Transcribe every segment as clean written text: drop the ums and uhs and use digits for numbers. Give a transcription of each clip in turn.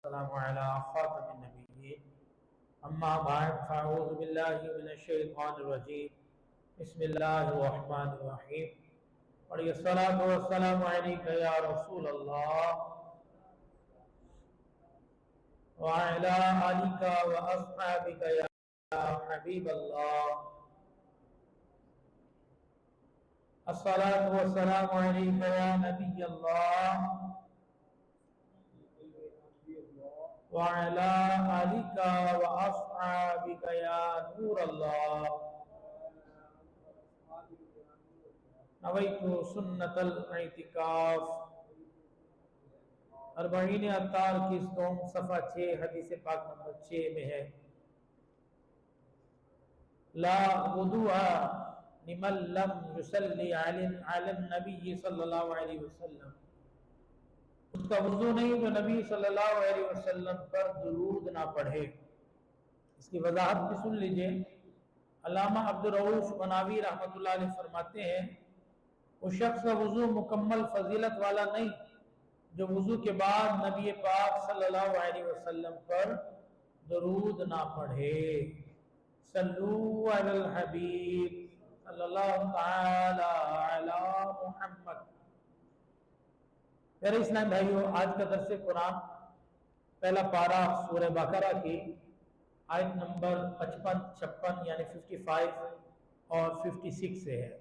السلام على خاتم النبيين أما بعد فأعوذ بالله من الشيطان الرجيم بسم الله الرحمن الرحيم وعليه الصلاة والسلام عليك يا رسول الله وعلى آلك وأصحابك يا حبيب الله الصلاة والسلام عليك يا نبي الله وعلى آلك وأصحابك يا نور الله نويت سنة الاعتکاف اربعین اطار کی ستوم صفحہ 6 حدیث پاک نمبر 6 میں ہے لا وضوء لمن لم يصلي على النبي صلی اللہ علیہ وسلم، اس کا وضو نہیں جو نبی صلی اللہ علیہ وسلم پر درود نہ پڑھے۔ اس کی وضاحت بھی سن لیجئے۔ علامہ عبدالرؤف مناوی رحمۃ اللہ علیہ فرماتے ہیں وہ شخص کا وضو مکمل فضیلت والا نہیں جو وضو کے بعد نبی پاک صلی اللہ علیہ وسلم پر درود نہ پڑھے۔ صلو علی الحبیب صلی اللہ تعالی علی محمد۔ میرے اسلام بھائیو، آج کا درس قرآن پہلا پارہ سورہ بقرہ کی آیت نمبر 55 56 یعنی 55 اور 56 سے ہے۔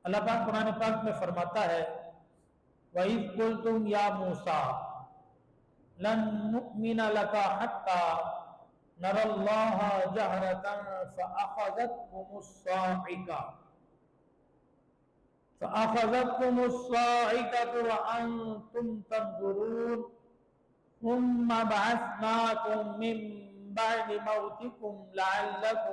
اللہ پاک قرآن پاک میں فرماتا ہے وَإِذْ قُلْتُمْ يَا مُوسَىٰ لَن نُؤْمِنَ لَكَ حَتَّىٰ نَرَى اللَّهَ جَهْرَةً فَأَخَذَتْكُمُ الصَّاعِقَةُ وَأَنْتُمْ تَنْظُرُونَ ثُمَّ بَعَثْنَاكُمْ مِنْ بَعْدِ مَوْتِكُمْ لَعَلَّكُمْ